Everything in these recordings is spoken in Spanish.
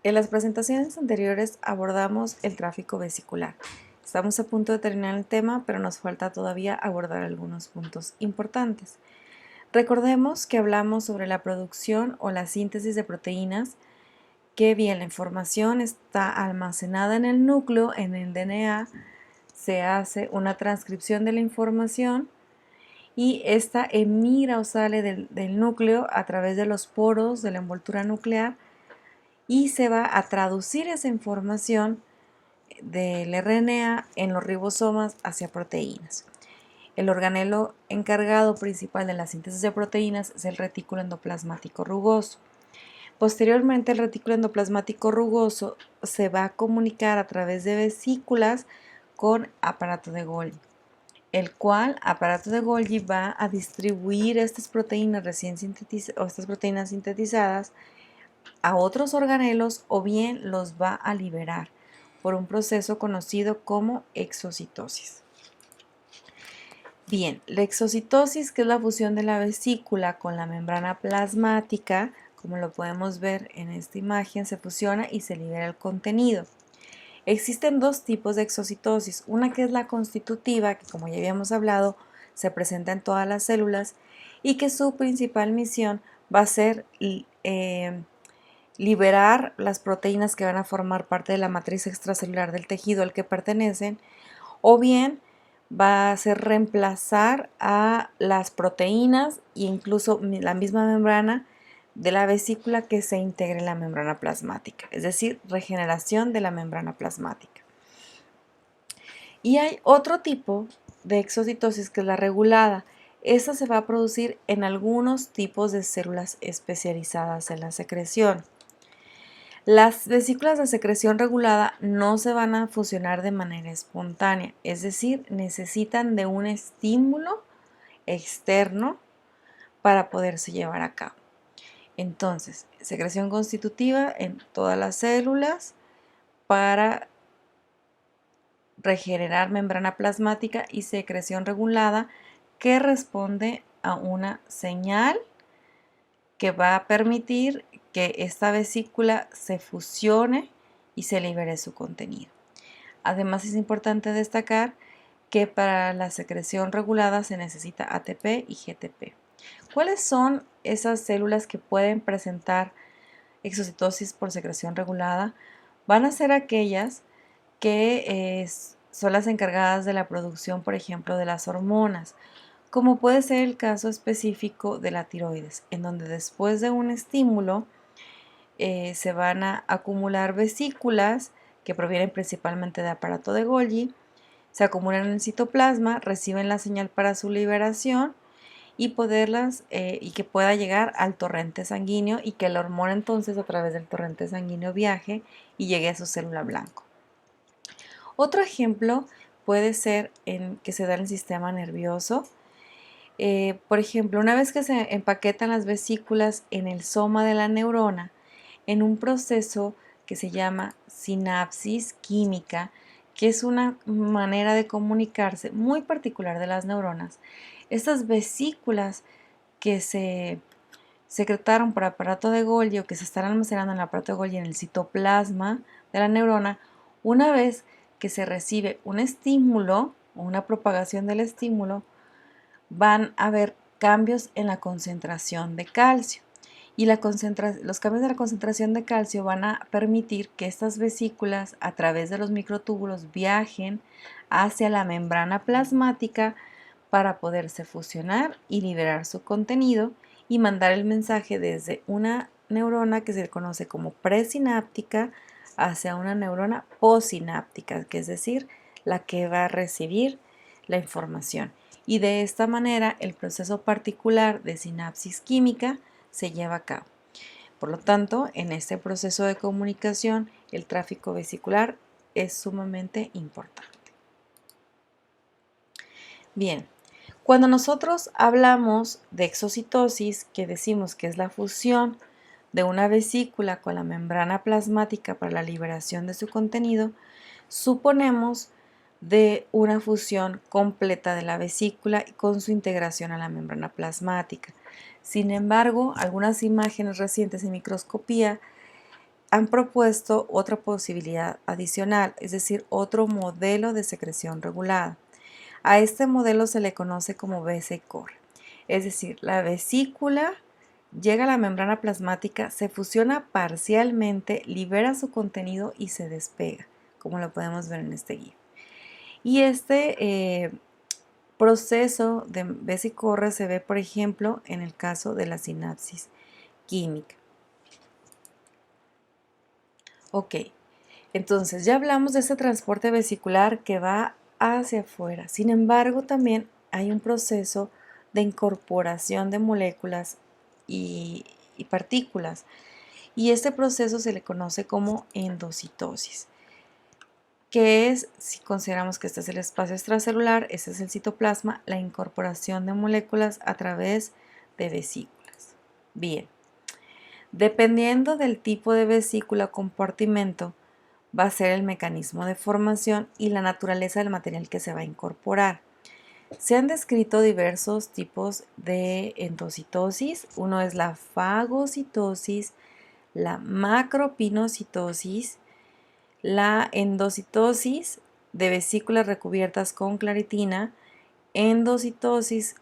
En las presentaciones anteriores abordamos el tráfico vesicular. Estamos a punto de terminar el tema, pero nos falta todavía abordar algunos puntos importantes. Recordemos que hablamos sobre la producción o la síntesis de proteínas, que bien, la información está almacenada en el núcleo, en el DNA, se hace una transcripción de la información y esta emigra o sale del núcleo a través de los poros de la envoltura nuclear y se va a traducir esa información del RNA en los ribosomas hacia proteínas. El organelo encargado principal de la síntesis de proteínas es el retículo endoplasmático rugoso. Posteriormente, el retículo endoplasmático rugoso se va a comunicar a través de vesículas con aparato de Golgi, el cual aparato de Golgi va a distribuir estas proteínas estas proteínas sintetizadas a otros organelos o bien los va a liberar por un proceso conocido como exocitosis. Bien, la exocitosis, que es la fusión de la vesícula con la membrana plasmática, como lo podemos ver en esta imagen, se fusiona y se libera el contenido. Existen dos tipos de exocitosis, una que es la constitutiva, que como ya habíamos hablado, se presenta en todas las células y que su principal misión va a ser liberar las proteínas que van a formar parte de la matriz extracelular del tejido al que pertenecen, o bien va a ser reemplazar a las proteínas e incluso la misma membrana de la vesícula que se integre en la membrana plasmática, es decir, regeneración de la membrana plasmática. Y hay otro tipo de exocitosis que es la regulada. Esta se va a producir en algunos tipos de células especializadas en la secreción. Las vesículas de secreción regulada no se van a fusionar de manera espontánea, es decir, necesitan de un estímulo externo para poderse llevar a cabo. Entonces, secreción constitutiva en todas las células para regenerar membrana plasmática y secreción regulada que responde a una señal que va a permitir que esta vesícula se fusione y se libere su contenido. Además, es importante destacar que para la secreción regulada se necesita ATP y GTP. ¿Cuáles son esas células que pueden presentar exocitosis por secreción regulada? Van a ser aquellas que son las encargadas de la producción, por ejemplo, de las hormonas, como puede ser el caso específico de la tiroides, en donde después de un estímulo se van a acumular vesículas que provienen principalmente de aparato de Golgi, se acumulan en el citoplasma, reciben la señal para su liberación y y que pueda llegar al torrente sanguíneo y que la hormona entonces a través del torrente sanguíneo viaje y llegue a su célula blanco. Otro ejemplo puede ser que se da en el sistema nervioso. Por ejemplo, una vez que se empaquetan las vesículas en el soma de la neurona, en un proceso que se llama sinapsis química, que es una manera de comunicarse muy particular de las neuronas, estas vesículas que se secretaron por aparato de Golgi o que se están almacenando en el aparato de Golgi en el citoplasma de la neurona, una vez que se recibe un estímulo o una propagación del estímulo, van a haber cambios en la concentración de calcio. Y los cambios de la concentración de calcio van a permitir que estas vesículas a través de los microtúbulos viajen hacia la membrana plasmática para poderse fusionar y liberar su contenido y mandar el mensaje desde una neurona que se conoce como presináptica hacia una neurona postsináptica, que es decir, la que va a recibir la información. Y de esta manera el proceso particular de sinapsis química se lleva a cabo. Por lo tanto, en este proceso de comunicación, el tráfico vesicular es sumamente importante. Bien, cuando nosotros hablamos de exocitosis, que decimos que es la fusión de una vesícula con la membrana plasmática para la liberación de su contenido, suponemos de una fusión completa de la vesícula con su integración a la membrana plasmática. Sin embargo, algunas imágenes recientes en microscopía han propuesto otra posibilidad adicional, es decir, otro modelo de secreción regulada. A este modelo se le conoce como vesicorre, es decir, la vesícula llega a la membrana plasmática, se fusiona parcialmente, libera su contenido y se despega, como lo podemos ver en este GIF. Y este proceso de vesicorre se ve, por ejemplo, en el caso de la sinapsis química. Ok, entonces ya hablamos de este transporte vesicular que va hacia afuera. Sin embargo, también hay un proceso de incorporación de moléculas y partículas. Y este proceso se le conoce como endocitosis, que es, si consideramos que este es el espacio extracelular, este es el citoplasma, la incorporación de moléculas a través de vesículas. Bien, dependiendo del tipo de vesícula o compartimento, va a ser el mecanismo de formación y la naturaleza del material que se va a incorporar. Se han descrito diversos tipos de endocitosis. Uno es la fagocitosis, la macropinocitosis, la endocitosis de vesículas recubiertas con claritina, endocitosis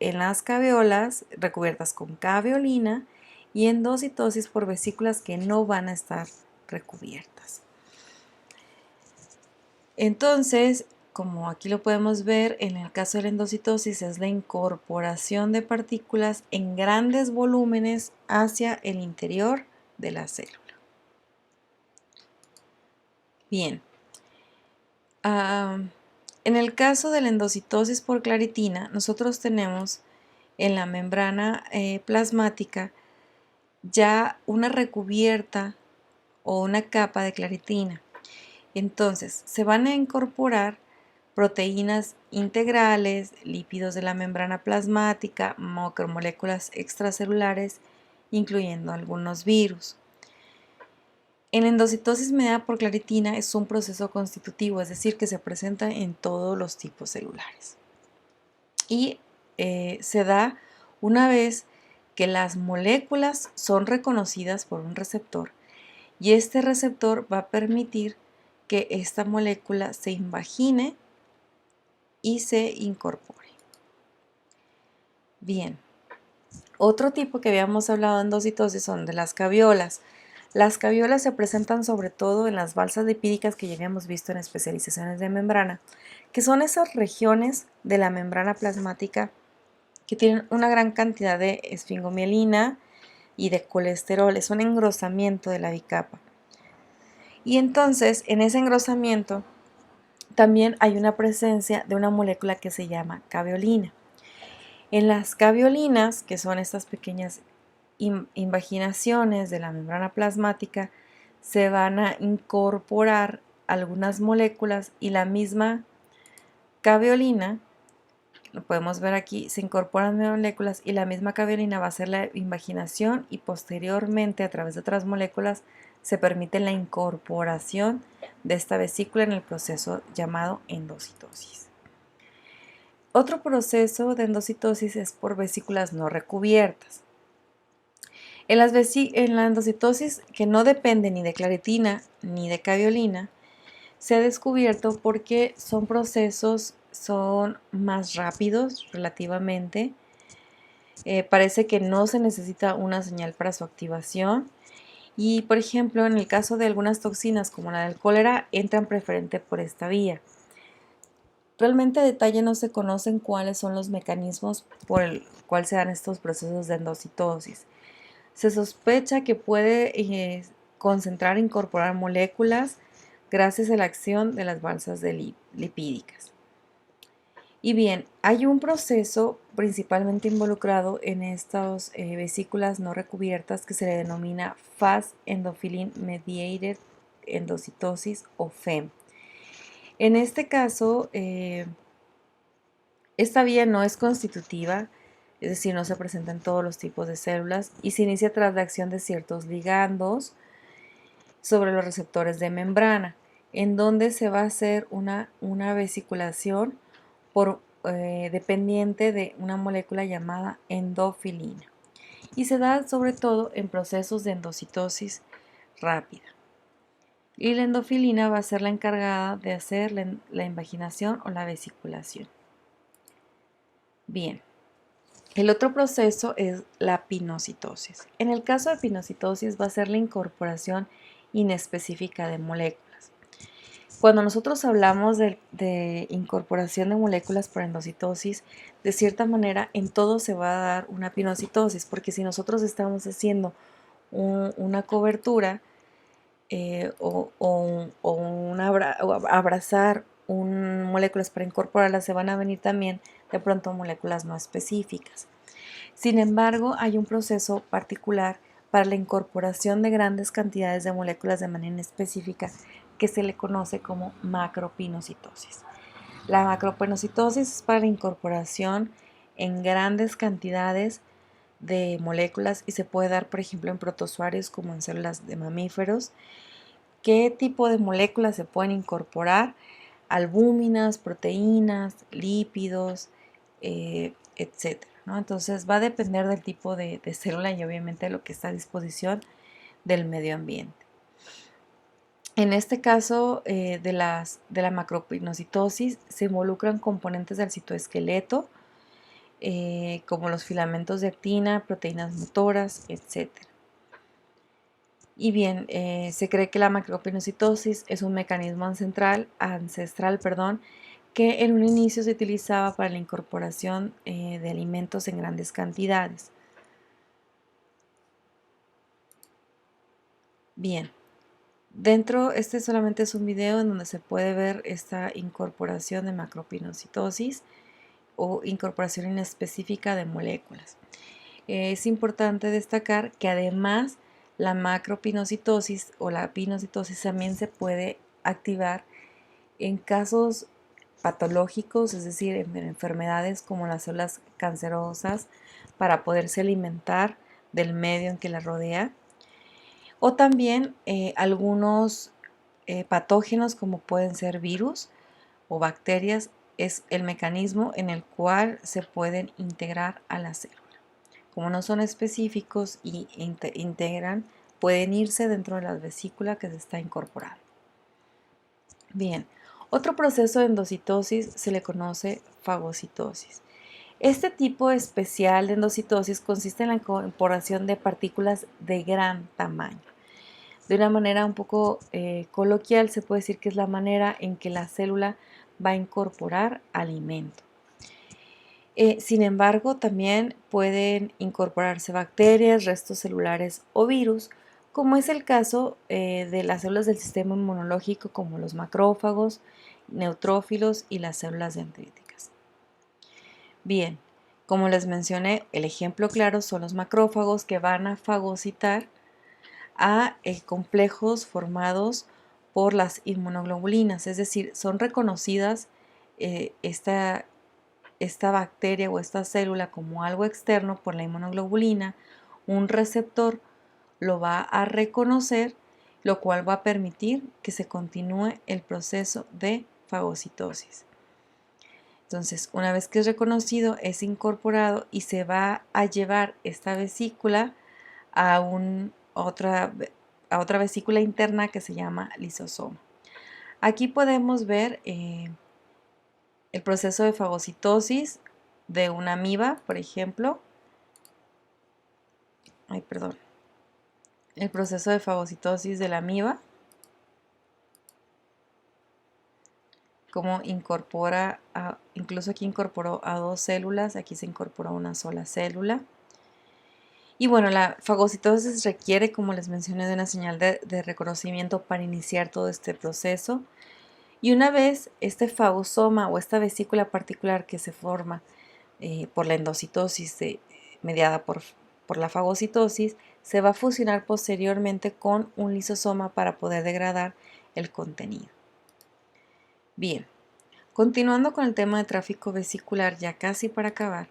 en las caveolas recubiertas con caveolina y endocitosis por vesículas que no van a estar recubiertas. Entonces, como aquí lo podemos ver, en el caso de la endocitosis es la incorporación de partículas en grandes volúmenes hacia el interior de la célula. Bien, en el caso de la endocitosis por claritina, nosotros tenemos en la membrana plasmática ya una recubierta o una capa de claritina. Entonces, se van a incorporar proteínas integrales, lípidos de la membrana plasmática, macromoléculas extracelulares, incluyendo algunos virus. En la endocitosis mediada por claritina es un proceso constitutivo, es decir, que se presenta en todos los tipos celulares. Y se da una vez que las moléculas son reconocidas por un receptor y este receptor va a permitir que esta molécula se invagine y se incorpore. Bien, otro tipo que habíamos hablado en endocitosis son de las caviolas. Las caviolas se presentan sobre todo en las balsas lipídicas que ya habíamos visto en especializaciones de membrana, que son esas regiones de la membrana plasmática que tienen una gran cantidad de esfingomielina y de colesterol, es un engrosamiento de la bicapa. Y entonces, en ese engrosamiento también hay una presencia de una molécula que se llama caveolina. En las caveolinas, que son estas pequeñas invaginaciones de la membrana plasmática, se van a incorporar algunas moléculas y la misma caveolina, lo podemos ver aquí, se incorporan moléculas y la misma caveolina va a hacer la invaginación y posteriormente a través de otras moléculas se permite la incorporación de esta vesícula en el proceso llamado endocitosis. Otro proceso de endocitosis es por vesículas no recubiertas. En la endocitosis, que no depende ni de claritina ni de caveolina, se ha descubierto porque son procesos, son más rápidos relativamente. Parece que no se necesita una señal para su activación. Y, por ejemplo, en el caso de algunas toxinas como la del cólera, entran preferente por esta vía. Realmente a detalle no se conocen cuáles son los mecanismos por el cual se dan estos procesos de endocitosis. Se sospecha que puede concentrar e incorporar moléculas gracias a la acción de las balsas lipídicas. Y bien, hay un proceso principalmente involucrado en estas vesículas no recubiertas que se le denomina Fast Endothelin Mediated Endocitosis o FEM. En este caso, esta vía no es constitutiva, es decir, no se presenta en todos los tipos de células y se inicia tras la acción de ciertos ligandos sobre los receptores de membrana, en donde se va a hacer una vesiculación dependiente de una molécula llamada endofilina. Y se da sobre todo en procesos de endocitosis rápida. Y la endofilina va a ser la encargada de hacer la invaginación o la vesiculación. Bien, el otro proceso es la pinocitosis. En el caso de pinocitosis va a ser la incorporación inespecífica de moléculas. Cuando nosotros hablamos de incorporación de moléculas por endocitosis, de cierta manera en todo se va a dar una pinocitosis, porque si nosotros estamos haciendo una cobertura o abrazar moléculas para incorporarlas, se van a venir también de pronto moléculas no específicas. Sin embargo, hay un proceso particular para la incorporación de grandes cantidades de moléculas de manera específica que se le conoce como macropinocitosis. La macropinocitosis es para la incorporación en grandes cantidades de moléculas y se puede dar, por ejemplo, en protozoarios como en células de mamíferos. ¿Qué tipo de moléculas se pueden incorporar? Albúminas, proteínas, lípidos, etc. ¿no? Entonces va a depender del tipo de célula y obviamente de lo que está a disposición del medio ambiente. En este caso de la macropinocitosis se involucran componentes del citoesqueleto como los filamentos de actina, proteínas motoras, etc. Y bien, se cree que la macropinocitosis es un mecanismo ancestral, que en un inicio se utilizaba para la incorporación de alimentos en grandes cantidades. Bien, este solamente es un video en donde se puede ver esta incorporación de macropinocitosis o incorporación inespecífica de moléculas. Es importante destacar que además la macropinocitosis o la pinocitosis también se puede activar en casos patológicos, es decir, en enfermedades como las células cancerosas para poderse alimentar del medio en que la rodea, o también algunos patógenos como pueden ser virus o bacterias, es el mecanismo en el cual se pueden integrar a la célula. Como no son específicos y integran, pueden irse dentro de la vesícula que se está incorporando. Bien, otro proceso de endocitosis se le conoce fagocitosis. Este tipo especial de endocitosis consiste en la incorporación de partículas de gran tamaño. De una manera un poco coloquial se puede decir que es la manera en que la célula va a incorporar alimento. Sin embargo, también pueden incorporarse bacterias, restos celulares o virus, como es el caso de las células del sistema inmunológico como los macrófagos, neutrófilos y las células dendríticas. Bien, como les mencioné, el ejemplo claro son los macrófagos que van a fagocitar a complejos formados por las inmunoglobulinas, es decir, son reconocidas esta bacteria o esta célula como algo externo por la inmunoglobulina, un receptor lo va a reconocer, lo cual va a permitir que se continúe el proceso de fagocitosis. Entonces, una vez que es reconocido, es incorporado y se va a llevar esta vesícula a otra vesícula interna que se llama lisosoma. Aquí podemos ver el proceso de fagocitosis de una amiba, por ejemplo. El proceso de fagocitosis de la amiba. Cómo incorpora, incluso aquí incorporó a 2 células, aquí se incorporó una sola célula. Y bueno, la fagocitosis requiere, como les mencioné, de una señal de reconocimiento para iniciar todo este proceso. Y una vez este fagosoma o esta vesícula particular que se forma por la endocitosis mediada por la fagocitosis, se va a fusionar posteriormente con un lisosoma para poder degradar el contenido. Bien, continuando con el tema de tráfico vesicular, ya casi para acabar,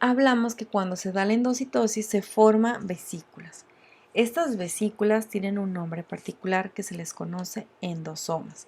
hablamos que cuando se da la endocitosis se forman vesículas. Estas vesículas tienen un nombre particular que se les conoce endosomas.